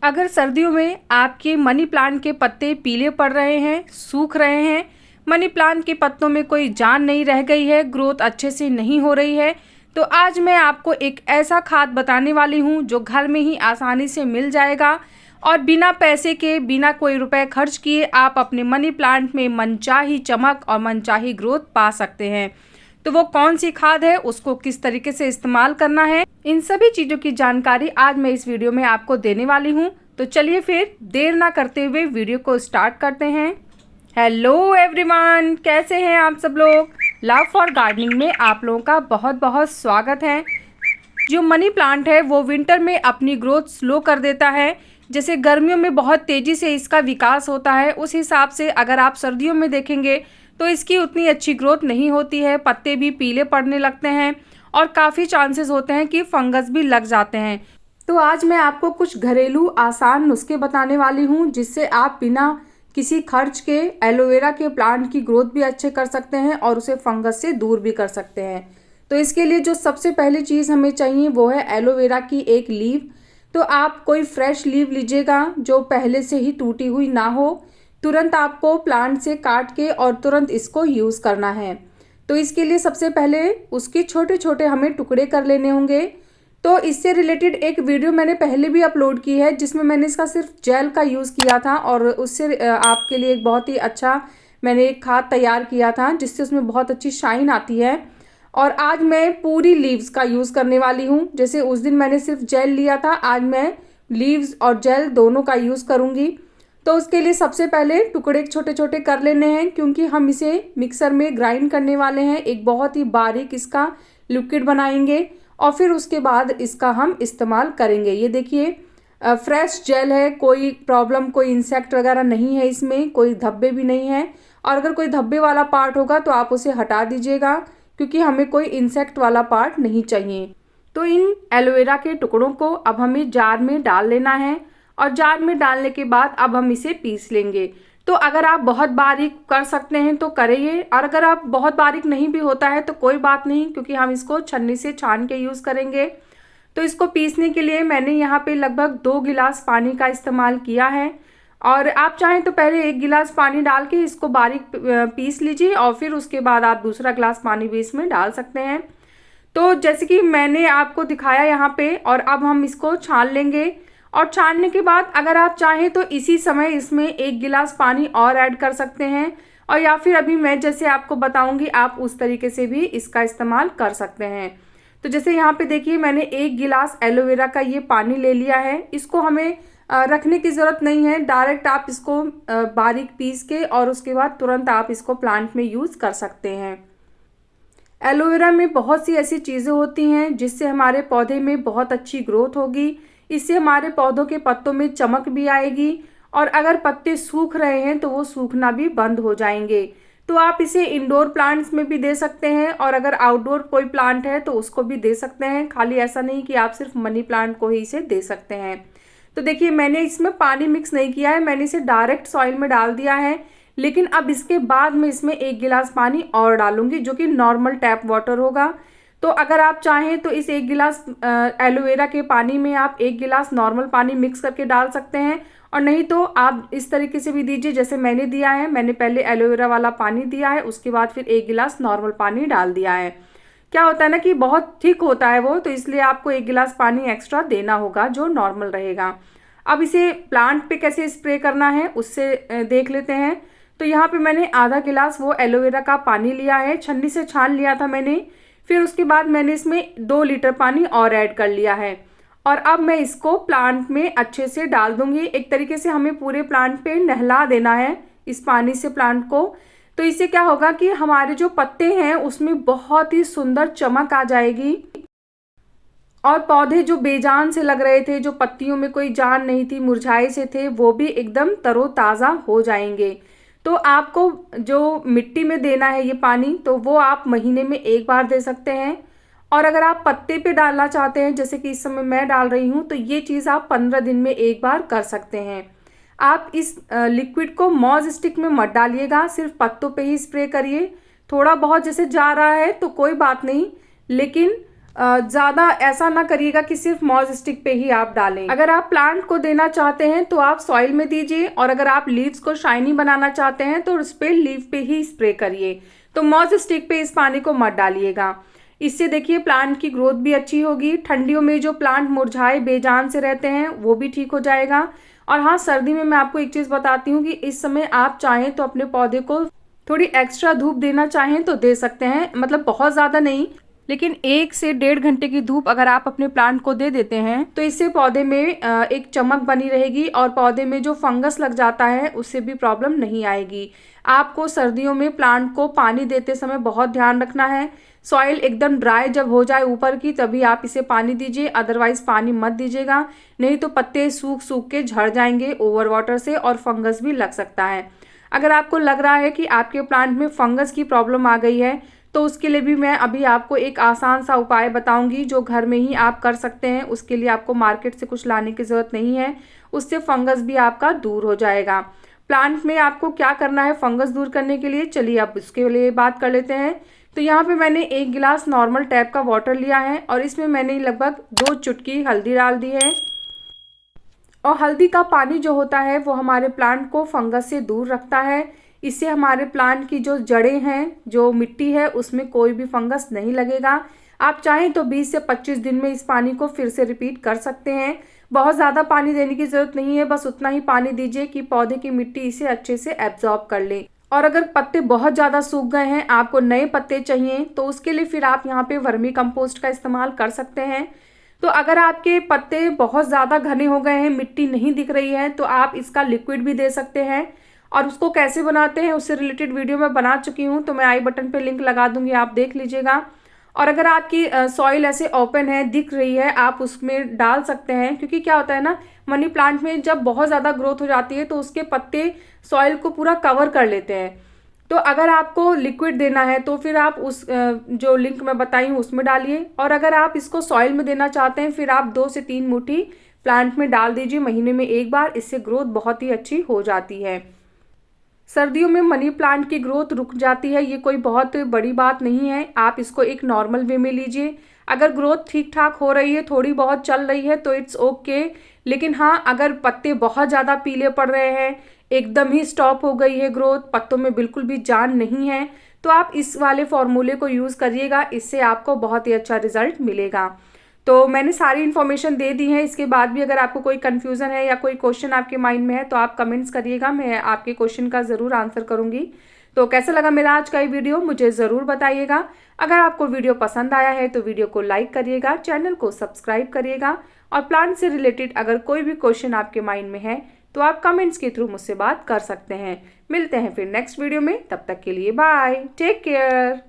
अगर सर्दियों में आपके मनी प्लांट के पत्ते पीले पड़ रहे हैं, सूख रहे हैं, मनी प्लांट के पत्तों में कोई जान नहीं रह गई है, ग्रोथ अच्छे से नहीं हो रही है, तो आज मैं आपको एक ऐसा खाद बताने वाली हूँ जो घर में ही आसानी से मिल जाएगा और बिना पैसे के, बिना कोई रुपए खर्च किए आप अपने मनी प्लांट में मनचाही चमक और मनचाही ग्रोथ पा सकते हैं। तो वो कौन सी खाद है, उसको किस तरीके से इस्तेमाल करना है, इन सभी चीज़ों की जानकारी आज मैं इस वीडियो में आपको देने वाली हूँ। तो चलिए फिर देर ना करते हुए वीडियो को स्टार्ट करते हैं। हेलो एवरीवन, कैसे हैं आप सब लोग। लव फॉर गार्डनिंग में आप लोगों का बहुत बहुत स्वागत है। जो मनी प्लांट है वो विंटर में अपनी ग्रोथ स्लो कर देता है। जैसे गर्मियों में बहुत तेज़ी से इसका विकास होता है, उस हिसाब से अगर आप सर्दियों में देखेंगे तो इसकी उतनी अच्छी ग्रोथ नहीं होती है। पत्ते भी पीले पड़ने लगते हैं और काफ़ी चांसेस होते हैं कि फंगस भी लग जाते हैं। तो आज मैं आपको कुछ घरेलू आसान नुस्खे बताने वाली हूँ जिससे आप बिना किसी खर्च के एलोवेरा के प्लांट की ग्रोथ भी अच्छे कर सकते हैं और उसे फंगस से दूर भी कर सकते हैं। तो इसके लिए जो सबसे पहली चीज़ हमें चाहिए वो है एलोवेरा की एक लीव। तो आप कोई फ्रेश लीव लीजिएगा जो पहले से ही टूटी हुई ना हो। तुरंत आपको प्लांट से काट के और तुरंत इसको यूज़ करना है। तो इसके लिए सबसे पहले उसके छोटे छोटे हमें टुकड़े कर लेने होंगे। तो इससे रिलेटेड एक वीडियो मैंने पहले भी अपलोड की है जिसमें मैंने इसका सिर्फ जेल का यूज़ किया था और उससे आपके लिए एक बहुत ही अच्छा मैंने एक खाद तैयार किया था जिससे उसमें बहुत अच्छी शाइन आती है। और आज मैं पूरी लीव्स का यूज़ करने वाली हूँ। जैसे उस दिन मैंने सिर्फ जेल लिया था, आज मैं लीव्स और जेल दोनों का यूज़ करूँगी। तो उसके लिए सबसे पहले टुकड़े छोटे छोटे कर लेने हैं क्योंकि हम इसे मिक्सर में ग्राइंड करने वाले हैं। एक बहुत ही बारीक इसका लिक्विड बनाएंगे और फिर उसके बाद इसका हम इस्तेमाल करेंगे। ये देखिए फ्रेश जेल है, कोई प्रॉब्लम, कोई इंसेक्ट वगैरह नहीं है, इसमें कोई धब्बे भी नहीं है। और अगर कोई धब्बे वाला पार्ट होगा तो आप उसे हटा दीजिएगा क्योंकि हमें कोई इंसेक्ट वाला पार्ट नहीं चाहिए। तो इन एलोवेरा के टुकड़ों को अब हमें जार में डाल लेना है और जार में डालने के बाद अब हम इसे पीस लेंगे। तो अगर आप बहुत बारीक कर सकते हैं तो करिए और अगर आप बहुत बारीक नहीं भी होता है तो कोई बात नहीं क्योंकि हम इसको छन्नी से छान के यूज़ करेंगे। तो इसको पीसने के लिए मैंने यहाँ पे लगभग 2 गिलास पानी का इस्तेमाल किया है और आप चाहें तो पहले 1 गिलास पानी डाल के इसको बारीक पीस लीजिए और फिर उसके बाद आप दूसरा गिलास पानी भी इसमें डाल सकते हैं। तो जैसे कि मैंने आपको दिखाया यहाँ पे, और अब हम इसको छान लेंगे और छानने के बाद अगर आप चाहें तो इसी समय इसमें 1 गिलास पानी और ऐड कर सकते हैं और या फिर अभी मैं जैसे आपको बताऊंगी आप उस तरीके से भी इसका इस्तेमाल कर सकते हैं। तो जैसे यहाँ पे देखिए मैंने 1 गिलास एलोवेरा का ये पानी ले लिया है। इसको हमें रखने की ज़रूरत नहीं है, डायरेक्ट आप इसको बारीक पीस के और उसके बाद तुरंत आप इसको प्लांट में यूज़ कर सकते हैं। एलोवेरा में बहुत सी ऐसी चीज़ें होती हैं जिससे हमारे पौधे में बहुत अच्छी ग्रोथ होगी। इससे हमारे पौधों के पत्तों में चमक भी आएगी और अगर पत्ते सूख रहे हैं तो वो सूखना भी बंद हो जाएंगे। तो आप इसे इंडोर प्लांट्स में भी दे सकते हैं और अगर आउटडोर कोई प्लांट है तो उसको भी दे सकते हैं। खाली ऐसा नहीं कि आप सिर्फ मनी प्लांट को ही इसे दे सकते हैं। तो देखिए मैंने इसमें पानी मिक्स नहीं किया है, मैंने इसे डायरेक्ट सॉइल में डाल दिया है। लेकिन अब इसके बाद मैं इसमें 1 गिलास पानी और डालूंगी जो कि नॉर्मल टैप वाटर होगा। तो अगर आप चाहें तो इस 1 गिलास एलोवेरा के पानी में आप 1 गिलास नॉर्मल पानी मिक्स करके डाल सकते हैं और नहीं तो आप इस तरीके से भी दीजिए जैसे मैंने दिया है। मैंने पहले एलोवेरा वाला पानी दिया है, उसके बाद फिर 1 गिलास नॉर्मल पानी डाल दिया है। क्या होता है ना कि बहुत थिक होता है वो, तो इसलिए आपको 1 गिलास पानी एक्स्ट्रा देना होगा जो नॉर्मल रहेगा। अब इसे प्लांट पे कैसे स्प्रे करना है उससे देख लेते हैं। तो यहाँ पे मैंने आधा गिलास वो एलोवेरा का पानी लिया है, छन्नी से छान लिया था मैंने। फिर उसके बाद मैंने इसमें 2 लीटर पानी और ऐड कर लिया है और अब मैं इसको प्लांट में अच्छे से डाल दूंगी। एक तरीके से हमें पूरे प्लांट पे नहला देना है इस पानी से प्लांट को। तो इससे क्या होगा कि हमारे जो पत्ते हैं उसमें बहुत ही सुंदर चमक आ जाएगी और पौधे जो बेजान से लग रहे थे, जो पत्तियों में कोई जान नहीं थी, मुरझाए से थे, वो भी एकदम तरोताज़ा हो जाएंगे। तो आपको जो मिट्टी में देना है ये पानी तो वो आप महीने में 1 बार दे सकते हैं और अगर आप पत्ते पे डालना चाहते हैं जैसे कि इस समय मैं डाल रही हूँ तो ये चीज़ आप 15 दिन में 1 बार कर सकते हैं। आप इस लिक्विड को मॉज स्टिक में मत डालिएगा, सिर्फ पत्तों पे ही स्प्रे करिए। थोड़ा बहुत जैसे जा रहा है तो कोई बात नहीं, लेकिन ज़्यादा ऐसा ना करिएगा कि सिर्फ मॉज स्टिक पे ही आप डालें। अगर आप प्लांट को देना चाहते हैं तो आप सॉइल में दीजिए, और अगर आप लीव्स को शाइनी बनाना चाहते हैं तो उस पर लीव पे ही स्प्रे करिए। तो मॉज स्टिक पे इस पानी को मत डालिएगा। इससे देखिए प्लांट की ग्रोथ भी अच्छी होगी। ठंडियों में जो प्लांट मुरझाए बेजान से रहते हैं वो भी ठीक हो जाएगा। और हाँ, सर्दी में मैं आपको एक चीज़ बताती हूँ कि इस समय आप चाहें तो अपने पौधे को थोड़ी एक्स्ट्रा धूप देना चाहें तो दे सकते हैं, मतलब बहुत ज़्यादा नहीं, लेकिन 1 से 1.5 घंटे की धूप अगर आप अपने प्लांट को दे देते हैं तो इससे पौधे में एक चमक बनी रहेगी, और पौधे में जो फंगस लग जाता है उससे भी प्रॉब्लम नहीं आएगी। आपको सर्दियों में प्लांट को पानी देते समय बहुत ध्यान रखना है। सॉइल एकदम ड्राई जब हो जाए ऊपर की तभी आप इसे पानी दीजिए, अदरवाइज पानी मत दीजिएगा, नहीं तो पत्ते सूख सूख के झड़ जाएंगे ओवर वाटर से, और फंगस भी लग सकता है। अगर आपको लग रहा है कि आपके प्लांट में फंगस की प्रॉब्लम आ गई है तो उसके लिए भी मैं अभी आपको एक आसान सा उपाय बताऊंगी जो घर में ही आप कर सकते हैं। उसके लिए आपको मार्केट से कुछ लाने की ज़रूरत नहीं है, उससे फंगस भी आपका दूर हो जाएगा। प्लांट में आपको क्या करना है फंगस दूर करने के लिए, चलिए अब उसके लिए बात कर लेते हैं। तो यहाँ पे मैंने 1 गिलास नॉर्मल टैप का वाटर लिया है, और इसमें मैंने लगभग 2 चुटकी हल्दी डाल दी है। और हल्दी का पानी जो होता है वो हमारे प्लांट को फंगस से दूर रखता है। इससे हमारे प्लांट की जो जड़ें हैं, जो मिट्टी है, उसमें कोई भी फंगस नहीं लगेगा। आप चाहें तो 20 से 25 दिन में इस पानी को फिर से रिपीट कर सकते हैं। बहुत ज़्यादा पानी देने की ज़रूरत नहीं है, बस उतना ही पानी दीजिए कि पौधे की मिट्टी इसे अच्छे से एब्जॉर्ब कर ले। और अगर पत्ते बहुत ज़्यादा सूख गए हैं, आपको नए पत्ते चाहिए, तो उसके लिए फिर आप यहाँ पे वर्मी कंपोस्ट का इस्तेमाल कर सकते हैं। तो अगर आपके पत्ते बहुत ज़्यादा घने हो गए हैं, मिट्टी नहीं दिख रही है, तो आप इसका लिक्विड भी दे सकते हैं। और उसको कैसे बनाते हैं उससे रिलेटेड वीडियो मैं बना चुकी हूँ, तो मैं आई बटन पे लिंक लगा दूंगी, आप देख लीजिएगा। और अगर आपकी सॉइल ऐसे ओपन है, दिख रही है, आप उसमें डाल सकते हैं, क्योंकि क्या होता है ना, मनी प्लांट में जब बहुत ज़्यादा ग्रोथ हो जाती है तो उसके पत्ते सॉइल को पूरा कवर कर लेते हैं। तो अगर आपको लिक्विड देना है तो फिर आप उस जो लिंक मैं बताई हूँ उसमें डालिए। और अगर आप इसको सॉइल में देना चाहते हैं फिर आप 2 से 3 मुट्ठी प्लांट में डाल दीजिए महीने में एक बार, इससे ग्रोथ बहुत ही अच्छी हो जाती है। सर्दियों में मनी प्लांट की ग्रोथ रुक जाती है, ये कोई बहुत बड़ी बात नहीं है, आप इसको एक नॉर्मल वे में लीजिए। अगर ग्रोथ ठीक ठाक हो रही है, थोड़ी बहुत चल रही है तो इट्स ओके। लेकिन हाँ, अगर पत्ते बहुत ज़्यादा पीले पड़ रहे हैं, एकदम ही स्टॉप हो गई है ग्रोथ, पत्तों में बिल्कुल भी जान नहीं है, तो आप इस वाले फॉर्मूले को यूज़ करिएगा, इससे आपको बहुत ही अच्छा रिजल्ट मिलेगा। तो मैंने सारी इन्फॉर्मेशन दे दी है। इसके बाद भी अगर आपको कोई कन्फ्यूज़न है या कोई क्वेश्चन आपके माइंड में है तो आप कमेंट्स करिएगा, मैं आपके क्वेश्चन का ज़रूर आंसर करूँगी। तो कैसा लगा मेरा आज का ये वीडियो मुझे ज़रूर बताइएगा। अगर आपको वीडियो पसंद आया है तो वीडियो को लाइक करिएगा, चैनल को सब्सक्राइब करिएगा, और प्लांट से रिलेटेड अगर कोई भी क्वेश्चन आपके माइंड में है तो आप कमेंट्स के थ्रू मुझसे बात कर सकते हैं। मिलते हैं फिर नेक्स्ट वीडियो में, तब तक के लिए बाय, टेक केयर।